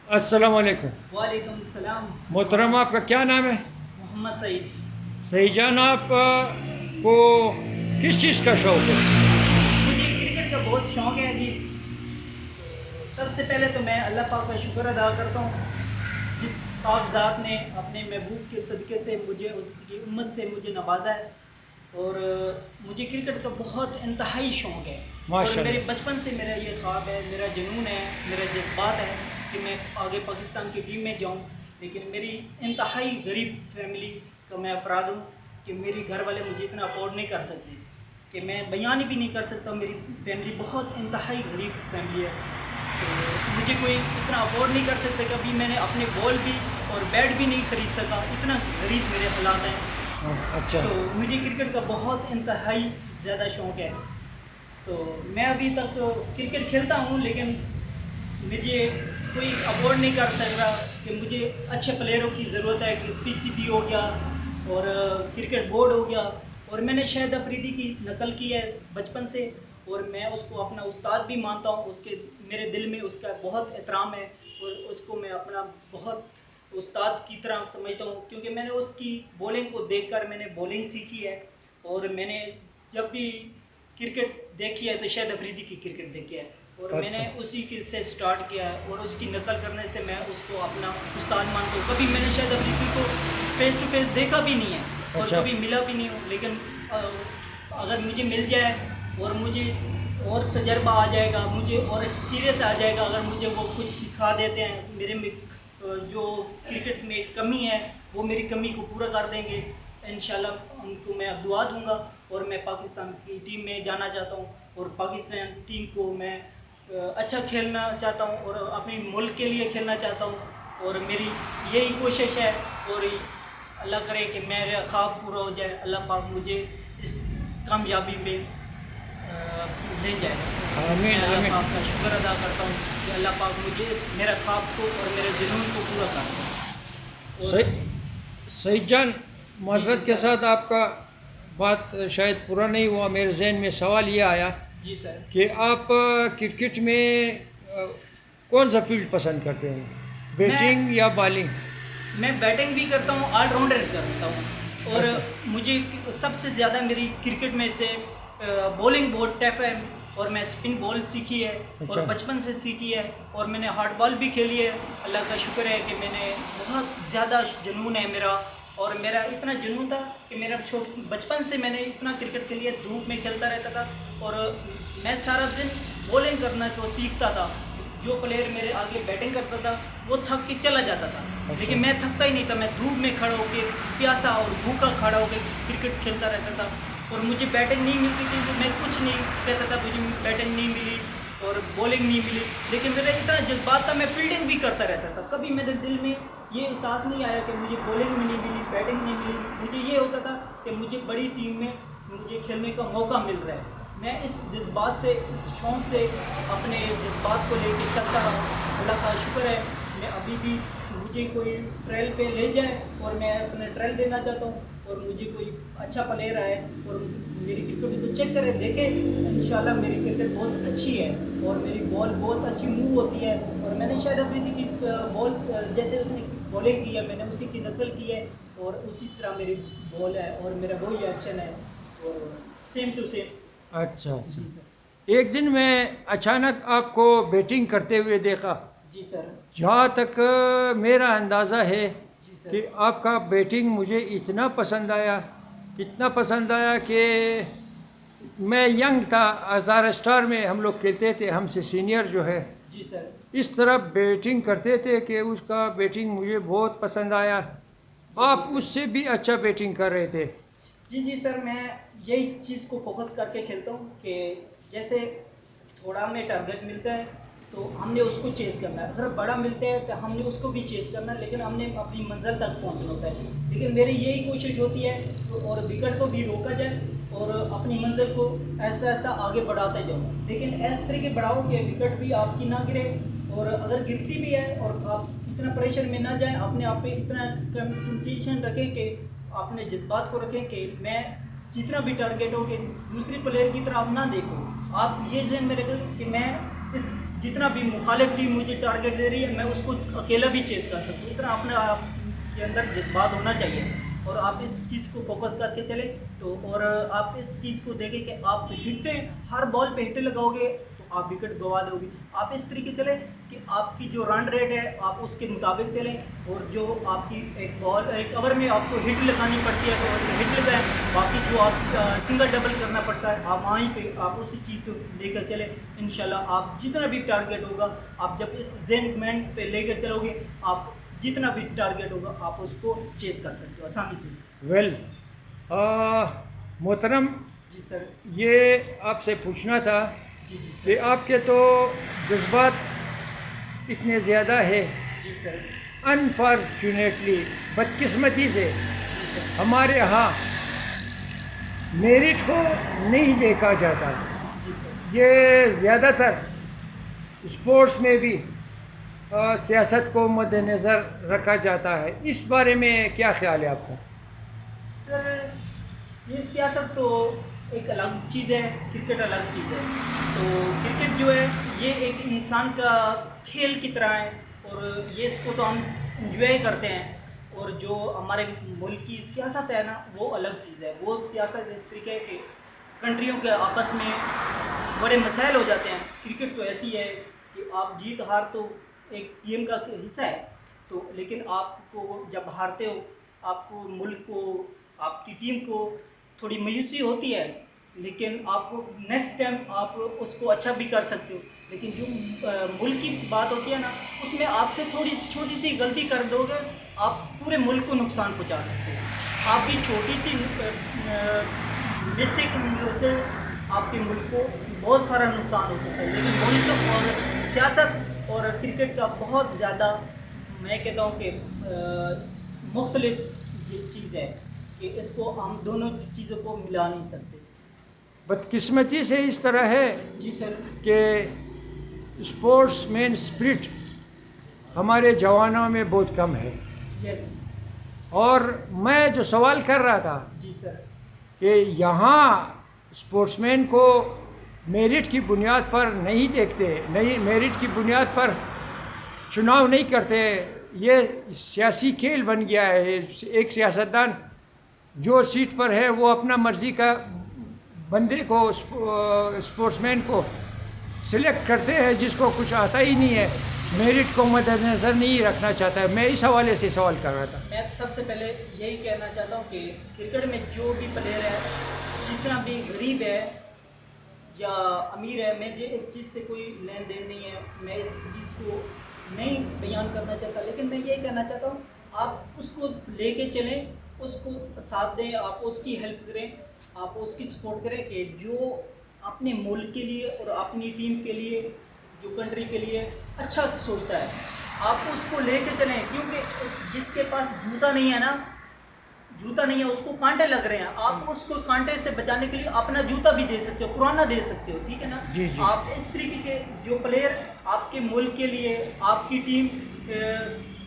अस्सलाम वालेकुम। वालेकुम सलाम। मोहतरम, आपका क्या नाम है? मोहम्मद सईद। सही जान, आप को किस चीज़ का शौक़ है? मुझे क्रिकेट का बहुत शौक़ है जी। सबसे पहले तो मैं अल्लाह पाक का शुक्र अदा करता हूँ, जिस कागजात ने अपने महबूब के सदक़े से मुझे उसकी उम्मत से मुझे नवाजा है। और मुझे क्रिकेट का बहुत इंतहाई शौक़ है। और मेरे माशाल्लाह। बचपन से मेरा ये ख्वाब है, मेरा जुनून है, मेरा जज्बात है कि मैं आगे पाकिस्तान की टीम में जाऊँ। लेकिन मेरी इंतहाई गरीब फैमिली का मैं अफराद हूँ कि मेरे घर वाले मुझे इतना अफोर्ड नहीं कर सकते, कि मैं बयान भी नहीं कर सकता। मेरी फैमिली बहुत इंतहाई गरीब फैमिली है, तो मुझे कोई इतना अफोर्ड नहीं कर सकता। कभी मैंने अपने बॉल भी और बैट भी नहीं ख़रीद सका, इतना गरीब मेरे हालात हैं। अच्छा। तो मुझे क्रिकेट का बहुत इंतहाई ज़्यादा शौक़ है। तो मैं अभी तक क्रिकेट खेलता हूँ, लेकिन मुझे कोई अफोर्ड नहीं कर सक रहा कि मुझे अच्छे प्लेयरों की ज़रूरत है, कि पीसीबी हो गया और क्रिकेट बोर्ड हो गया। और मैंने शाहिद अफरीदी की नकल की है बचपन से, और मैं उसको अपना उस्ताद भी मानता हूँ। उसके मेरे दिल में उसका बहुत एहतराम है, और उसको मैं अपना बहुत उस्ताद की तरह समझता हूँ, क्योंकि मैंने उसकी बॉलिंग को देखकर मैंने बॉलिंग सीखी है। और मैंने जब भी क्रिकेट देखी है तो शाहिद अफरीदी की क्रिकेट देखी है, और मैंने अच्छा। उसी के से स्टार्ट किया है, और उसकी नकल करने से मैं उसको अपना उस्ताद मानता हूँ। कभी मैंने शाहिद अफरीदी को फ़ेस टू फेस देखा भी नहीं है, और अच्छा। कभी मिला भी नहीं हूँ। लेकिन अगर मुझे मिल जाए और मुझे और तजर्बा आ जाएगा, मुझे और एक्सपीरियंस आ जाएगा, अगर मुझे वो कुछ सिखा देते हैं, मेरे में जो क्रिकेट में कमी है वो मेरी कमी को पूरा कर देंगे इंशाल्लाह। उनको मैं दुआ दूंगा, और मैं पाकिस्तान की टीम में जाना चाहता हूँ, और पाकिस्तान टीम को मैं अच्छा खेलना चाहता हूँ, और अपने मुल्क के लिए खेलना चाहता हूँ। और मेरी यही कोशिश है, और अल्लाह करे कि मेरा ख्वाब पूरा हो जाए, अल्लाह पाक मुझे इस कामयाबी पे ले जाए। मैं आमीन अल्लाह आमीन। पाक का शुक्र अदा करता हूँ कि अल्लाह पाक मुझे इस मेरा ख्वाब को और मेरे जुनून को पूरा कर दे। और सही सईद जान, जी जी माज़रत के सर। साथ आपका बात शायद पूरा नहीं हुआ। मेरे जहन में सवाल ये आया जी सर। कि आप क्रिकेट में कौन सा फील्ड पसंद करते हैं, मैं बैटिंग या बॉलिंग? मैं बैटिंग भी करता हूँ, ऑलराउंडर करता हूँ। और अच्छा। मुझे सबसे ज़्यादा मेरी क्रिकेट में से बॉलिंग बहुत टफ है, और मैं स्पिन बॉल सीखी है और अच्छा। बचपन से सीखी है। और मैंने हार्ड बॉल भी खेली है। अल्लाह का शुक्र है कि मैंने बहुत ज़्यादा जुनून है मेरा। और मेरा इतना जुनून था कि मेरा बचपन से मैंने इतना क्रिकेट के लिए धूप में खेलता रहता था, और मैं सारा दिन बॉलिंग करना को सीखता था। जो प्लेयर मेरे आगे बैटिंग करता था वो थक के चला जाता था, अच्छा। लेकिन मैं थकता ही नहीं था। मैं धूप में खड़ा होकर प्यासा और भूखा खड़ा होकर क्रिकेट खेलता रहता था। और मुझे बैटिंग नहीं मिलती थी तो मैं कुछ नहीं कहता था, मुझे बैटिंग नहीं मिली और बॉलिंग नहीं मिली। लेकिन मेरा इतना जज्बात था, मैं फील्डिंग भी करता रहता था। कभी मेरे दिल में ये एहसास नहीं आया कि मुझे बॉलिंग भी नहीं मिली, बैटिंग नहीं मिली। मुझे ये होता था कि मुझे बड़ी टीम में मुझे खेलने का मौका मिल रहा है। मैं इस जज्बात से, इस शौक़ से अपने जज्बात को लेकर चलता रहा हूँ। अल्लाह का शुक्र है, मैं अभी भी मुझे कोई ट्रायल पे ले जाए और मैं अपना ट्रायल देना चाहता हूँ, और मुझे कोई अच्छा प्लेयर आए और मेरी क्रिकेट को चेक करे, देखे। इंशाल्लाह मेरी क्रिकेट बहुत अच्छी है, और मेरी बॉल बहुत अच्छी मूव होती है। और मैंने शायद अफरीदी की बॉल जैसे उसने बॉलिंग की है, मैंने उसी की नकल की है, और उसी तरह मेरी बॉल है, और मेरा वही एक्शन है, और सेम टू सेम। अच्छा जी अच्छा। सर। एक दिन मैं अचानक आपको बैटिंग करते हुए देखा। जी सर। जहाँ तक मेरा अंदाज़ा है जी सर। कि आपका बैटिंग मुझे इतना पसंद आया, इतना पसंद आया कि मैं यंग था, हज़ार स्टार में हम लोग खेलते थे, हमसे सीनियर जो है जी सर। इस तरह बैटिंग करते थे कि उसका बैटिंग मुझे बहुत पसंद आया। जी जी आप सर। उससे भी अच्छा बैटिंग कर रहे थे। जी जी सर, मैं यही चीज़ को फोकस करके खेलता हूँ कि जैसे थोड़ा हमें टारगेट मिलता है तो हमने उसको चेज़ करना है, अगर बड़ा मिलता है तो हमने उसको भी चेज़ करना है, लेकिन हमने अपनी मंजिल तक पहुँचना होता है। लेकिन मेरी यही कोशिश होती है तो, और विकेट को भी रोका जाए और अपनी मंजिल को ऐसा ऐसा आगे बढ़ाते जाओ। लेकिन इस तरीके बढ़ाओ कि विकेट भी आपकी ना गिरे, और अगर गिरती भी है और आप इतना प्रेशर में ना जाएं, अपने आप पे इतना कंपटीशन रखें कि अपने जज्बात को रखें कि मैं जितना भी टारगेट हो कि दूसरी प्लेयर की तरफ आप ना देखो। आप ये जहन में रखें कि मैं इस जितना भी मुखालिफ टीम मुझे टारगेट दे रही है मैं उसको अकेला भी चेस कर सकता हूँ। इतना अपने आप के अंदर जज्बात होना चाहिए और आप इस चीज़ को फोकस करके चले तो, और आप इस चीज़ को देखें कि आप हिट हर बॉल पे हिट लगाओगे तो आप विकेट गवा दोगे। आप इस तरीके चले कि आपकी जो रन रेट है आप उसके मुताबिक चलें और जो आपकी एक ओवर में आपको हिट लगानी पड़ती है तो हिट लगाएं, बाकी जो आप सिंगल डबल करना पड़ता है आप वहीं पे आप उसी चीज़ को लेकर चलें। इंशाल्लाह आप जितना भी टारगेट होगा आप जब इस जेंटलमैन पे लेकर चलोगे आप जितना भी टारगेट होगा आप उसको चेस कर सकते हो आसानी से। वेल मोहतरम, जी सर। ये आपसे पूछना था जी जी कि सर। आपके तो जज्बात इतने ज़्यादा है, जी सर। अनफॉर्चुनेटली बदकिस्मती से जी सर। हमारे यहाँ मेरिट को नहीं देखा जाता। जी सर। ये ज़्यादातर स्पोर्ट्स में भी सियासत को मद्देनज़र रखा जाता है। इस बारे में क्या ख्याल है आपका? सर ये सियासत तो एक अलग चीज़ है, क्रिकेट अलग चीज़ है। तो क्रिकेट जो है ये एक इंसान का खेल की तरह है और ये इसको तो हम इंजॉय करते हैं और जो हमारे मुल्क की सियासत है ना वो अलग चीज़ है। वो सियासत इस तरीके के कंट्रियों के आपस में बड़े मसाइल हो जाते हैं। क्रिकेट तो ऐसी है कि आप जीत हार तो एक गेम का हिस्सा है तो, लेकिन आपको जब हारते हो आपको मुल्क को आपकी टीम को थोड़ी मायूसी होती है, लेकिन आपको नेक्स्ट टाइम आप उसको अच्छा भी कर सकते हो। लेकिन जो मुल्क की बात होती है ना उसमें आपसे थोड़ी छोटी सी गलती कर दोगे आप पूरे मुल्क को नुकसान पहुंचा सकते हो। आपकी छोटी सी मिस्टेक से आपके मुल्क को बहुत सारा नुकसान हो सकता है। लेकिन मुल्क और सियासत और क्रिकेट का बहुत ज़्यादा मैं कहता हूँ कि मुख्तलिफ ये चीज़ है कि इसको हम दोनों चीज़ों को मिला नहीं सकते। बदकिस्मती से इस तरह है जी सर कि स्पोर्ट्समैन स्पिरिट हमारे जवानों में बहुत कम है। यस। और मैं जो सवाल कर रहा था जी सर कि यहाँ स्पोर्ट्समैन को मेरिट की बुनियाद पर नहीं देखते, नहीं मेरिट की बुनियाद पर चुनाव नहीं करते। ये सियासी खेल बन गया है। एक सियासतदान जो सीट पर है वो अपना मर्ज़ी का बंदे को स्पोर्ट्समैन को सिलेक्ट करते हैं जिसको कुछ आता ही नहीं है, मेरिट को मद्देनज़र नहीं रखना चाहता है। मैं इस हवाले से सवाल कर रहा था। मैं सबसे पहले यही कहना चाहता हूँ कि क्रिकेट में जो भी प्लेयर है जितना भी गरीब है या अमीर है, मुझे इस चीज़ से कोई लेन देन नहीं है, मैं इस चीज़ को नहीं बयान करना चाहता। लेकिन मैं ये कहना चाहता हूँ आप उसको लेके चलें, उसको साथ दें, आप उसकी हेल्प करें, आप उसकी सपोर्ट करें कि जो अपने मुल्क के लिए और अपनी टीम के लिए जो कंट्री के लिए अच्छा सोचता है आप उसको लेके चलें। क्योंकि जिसके पास जूता नहीं है ना, जूता नहीं है उसको कांटे लग रहे हैं, आप उसको कांटे से बचाने के लिए अपना जूता भी दे सकते हो, पुराना दे सकते हो, ठीक है ना। जी जी। आप इस तरीके के जो प्लेयर आपके मुल्क के लिए आपकी टीम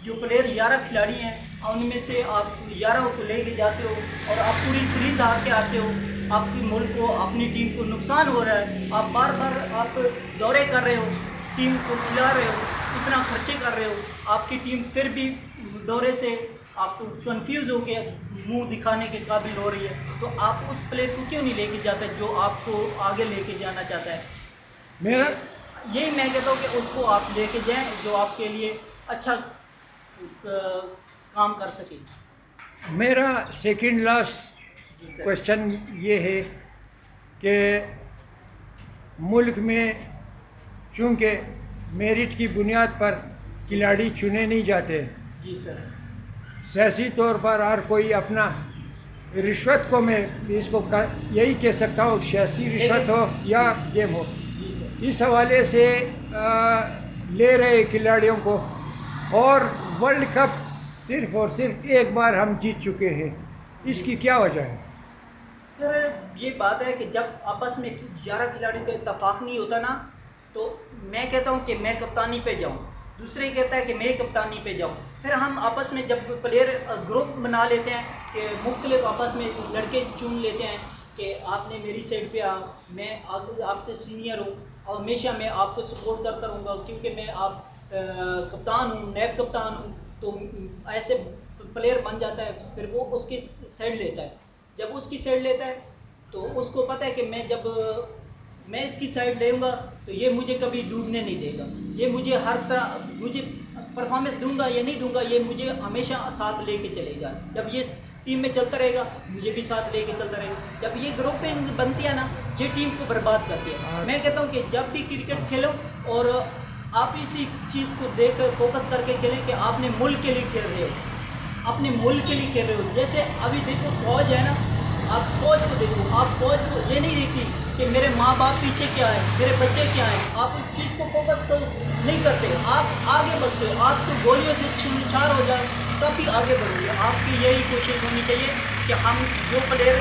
जो प्लेयर 11 खिलाड़ी हैं उनमें से आप 11 को लेके जाते हो और आप पूरी सीरीज हार के आते हो, आपके मुल्क को अपनी टीम को नुकसान हो रहा है, आप बार बार आप दौरे कर रहे हो, टीम को खिला रहे हो, इतना खर्चे कर रहे हो, आपकी टीम फिर भी दौरे से आपको कंफ्यूज हो के मुंह दिखाने के काबिल हो रही है, तो आप उस प्लेयर को क्यों नहीं लेके जाते जो आपको आगे लेके जाना चाहता है। मेरा यही मैं कहता हूँ कि उसको आप लेके जाएं जो आपके लिए अच्छा काम कर सके। मेरा सेकंड लास्ट जी सर। क्वेश्चन ये है कि मुल्क में चूँकि मेरिट की बुनियाद पर खिलाड़ी चुने नहीं जाते, जी सर। सियासी तौर पर हर कोई अपना रिश्वत को मैं इसको यही कह सकता हूँ, सियासी रिश्वत हो या गेम हो, जी सर। इस हवाले से ले रहे खिलाड़ियों को, और वर्ल्ड कप सिर्फ और सिर्फ एक बार हम जीत चुके हैं, इसकी क्या वजह है? सर ये बात है कि जब आपस में 11 खिलाड़ियों का इत्तेफाक नहीं होता ना, तो मैं कहता हूँ कि मैं कप्तानी पे जाऊँ, दूसरे कहता है कि मैं कप्तानी पे जाऊँ, फिर हम आपस में जब प्लेयर ग्रुप बना लेते हैं कि मुख्तलिफ आपस में लड़के चुन लेते हैं कि आपने मेरी साइड पे आ, मैं आपसे सीनियर हूँ, और हमेशा मैं आपको सपोर्ट करता रहूँगा, क्योंकि मैं आप कप्तान हूँ, नैब कप्तान हूँ, तो ऐसे प्लेयर बन जाता है फिर वो उसकी साइड लेता है। जब उसकी साइड लेता है तो उसको पता है कि मैं इसकी साइड लूँगा तो ये मुझे कभी डूबने नहीं देगा, ये मुझे हर तरह मुझे परफॉर्मेंस दूंगा या नहीं दूंगा, ये मुझे हमेशा साथ लेके चलेगा। जब ये टीम में चलता रहेगा मुझे भी साथ लेके चलता रहेगा। जब ये ग्रुपिंग बनती है ना, ये टीम को बर्बाद करती है। मैं कहता हूँ कि जब भी क्रिकेट खेलो और आप इसी चीज़ को देख कर फोकस करके खेलें कि आपने मुल्क के लिए खेल रहे हो, अपने मुल्क के लिए खेल रहे हो। जैसे अभी देखो फौज है ना, आप फौज को देखो, आप फौज को ये नहीं देखती कि मेरे माँ बाप पीछे क्या है, मेरे बच्चे क्या हैं, आप इस चीज़ को फोकस तो नहीं करते, आप आगे बढ़ते हो। आप तो गोलियों से छीनछार हो जाए तब भी आगे बढ़ोगे। आपकी यही कोशिश होनी चाहिए कि हम जो प्लेयर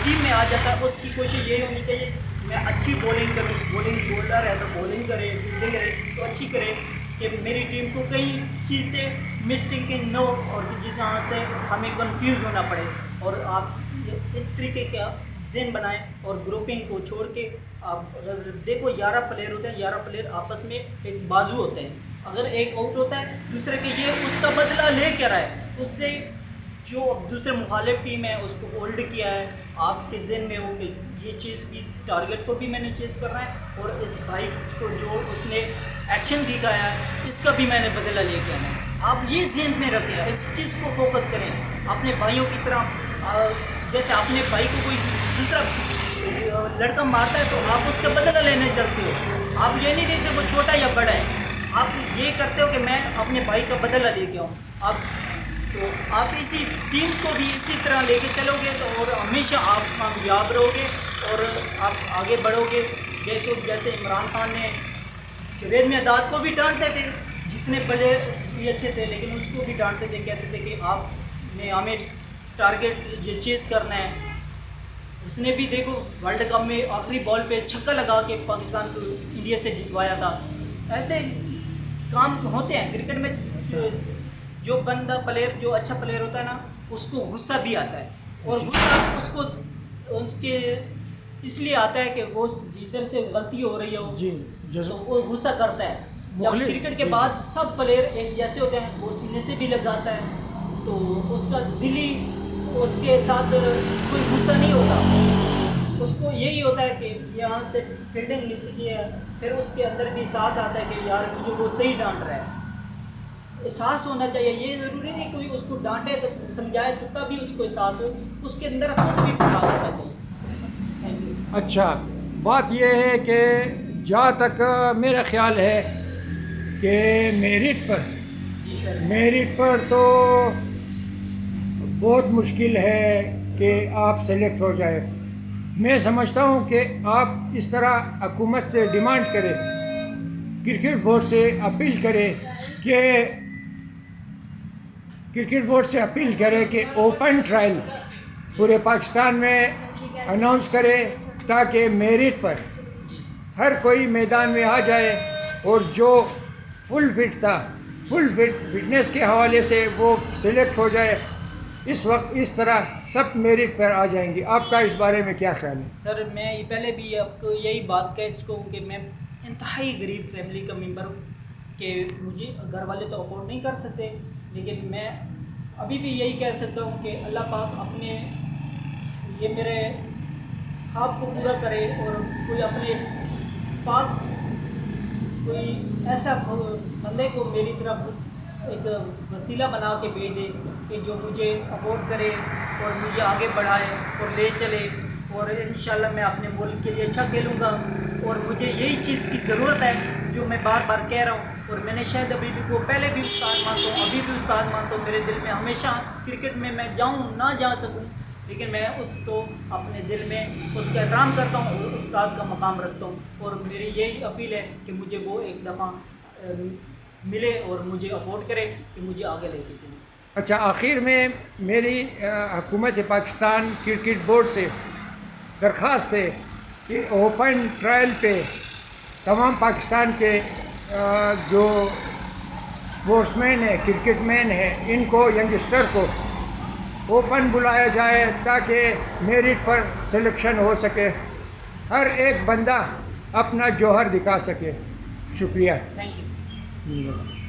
टीम में आ जाता है उसकी कोशिश यही होनी चाहिए मैं अच्छी बॉलिंग करूँ, बॉलिंग बोलर है तो बॉलिंग करे, फील्डिंग करे तो अच्छी करे, कि मेरी टीम को कई चीज़ से मिस्टेकिंग न हो और जिस यहाँ से हमें कंफ्यूज होना पड़े। और आप इस तरीके का ज़हन बनाएं और ग्रुपिंग को छोड़ के आप देखो 11 प्लेयर होते हैं, 11 प्लेयर आपस में एक बाजू होते हैं। अगर एक आउट होता है दूसरे के ये उसका बदला ले क्या रहा है, उससे जो दूसरे मुखालिफ टीम है उसको होल्ड किया है, आपके जहन में हो कि ये चीज़ की टारगेट को भी मैंने चेस करना है और इस भाई को जो उसने एक्शन दिखाया है इसका भी मैंने बदला लेके आना है। आप ये जहन में रखें, इस चीज़ को फोकस करें अपने भाइयों की तरह। जैसे अपने भाई को कोई दूसरा लड़का मारता है तो आप उसका बदला लेने चलते हो, आप ये नहीं देखते वो छोटा या बड़ा है, आप ये करते हो कि मैं अपने भाई का बदला लेके आऊँ। आप इसी टीम को भी इसी तरह लेके चलोगे तो और हमेशा आप कामयाब रहोगे और आप आगे बढ़ोगे। जैसे इमरान खान ने रेड में अदाद को भी डांटते थे, जितने बड़े भी अच्छे थे लेकिन उसको भी डांटते थे, कहते थे कि आपने हमें टारगेट जो चेस करना है। उसने भी देखो वर्ल्ड कप में आखिरी बॉल पे छक्का लगा के पाकिस्तान को इंडिया से जितवाया था। ऐसे काम होते हैं क्रिकेट में। जो बंदा प्लेयर जो अच्छा प्लेयर होता है ना उसको गुस्सा भी आता है और गुस्सा उसको उसके इसलिए आता है कि वो जिधर से गलती हो रही हो जी तो वो गुस्सा करता है। जब क्रिकेट के बाद सब प्लेयर एक जैसे होते हैं, वो सीने से भी लग जाता है तो उसका दिली उसके साथ कोई गुस्सा नहीं होता, उसको यही होता है कि यहाँ से फील्डिंग मिस की है, फिर उसके अंदर भी एहसास आता है कि यार मुझे वो सही डांट रहा है। एहसास होना चाहिए, ये ज़रूरी नहीं कोई उसको डांटे तो समझाए तो तभी उसको एहसास हो, उसके अंदर खुद भी एहसास होना चाहिए। Thank you. अच्छा, बात यह है कि जहाँ तक मेरा ख्याल है कि मेरिट पर तो बहुत मुश्किल है कि आप सेलेक्ट हो जाए। मैं समझता हूँ कि आप इस तरह हुकूमत से डिमांड करें, क्रिकेट बोर्ड से अपील करें कि ओपन ट्रायल पूरे पाकिस्तान में अनाउंस करे ताकि मेरिट पर हर कोई मैदान में आ जाए और जो फुल फिटनेस के हवाले से वो सिलेक्ट हो जाए। इस वक्त इस तरह सब मेरिट पर आ जाएंगे। आपका इस बारे में क्या ख्याल है? सर मैं पहले भी आपको यही बात कह चुका हूँ कि मैं इंतहाई गरीब फैमिली का मेंबर हूँ कि मुझे घर वाले तो अफोर्ड नहीं कर सकते, लेकिन मैं अभी भी यही कह सकता हूँ कि अल्लाह पाक अपने ये मेरे ख्वाब को पूरा करे और कोई अपने पाक कोई ऐसा बंदे को मेरी तरफ एक वसीला बना के भेज दे कि जो मुझे अफोर्ड करे और मुझे आगे बढ़ाए और ले चले, और इंशाल्लाह मैं अपने मुल्क के लिए अच्छा खेलूँगा। और मुझे यही चीज़ की ज़रूरत है जो मैं बार बार कह रहा हूँ, और मैंने शायद अभी भी को पहले भी उस्ताद मानता हूँ, अभी भी उस्ताद मानता हूँ। मेरे दिल में हमेशा क्रिकेट में मैं जाऊँ ना जा सकूँ, लेकिन मैं उसको अपने दिल में उसका एहतराम करता हूँ और उस्ताद का मकाम रखता हूँ। और मेरी यही अपील है कि मुझे वो एक दफ़ा मिले और मुझे अफोर्ड करे कि मुझे आगे लेके चले। अच्छा, आखिर में मेरी हुकूमत पाकिस्तान क्रिकेट बोर्ड से दरख्वास्त है कि ओपन ट्रायल पे तमाम पाकिस्तान के जो स्पोर्ट्समैन है, क्रिकेटमैन है, इनको यंगस्टर को ओपन बुलाया जाए ताकि मेरिट पर सिलेक्शन हो सके। हर एक बंदा अपना जौहर दिखा सके। शुक्रिया। Thank you.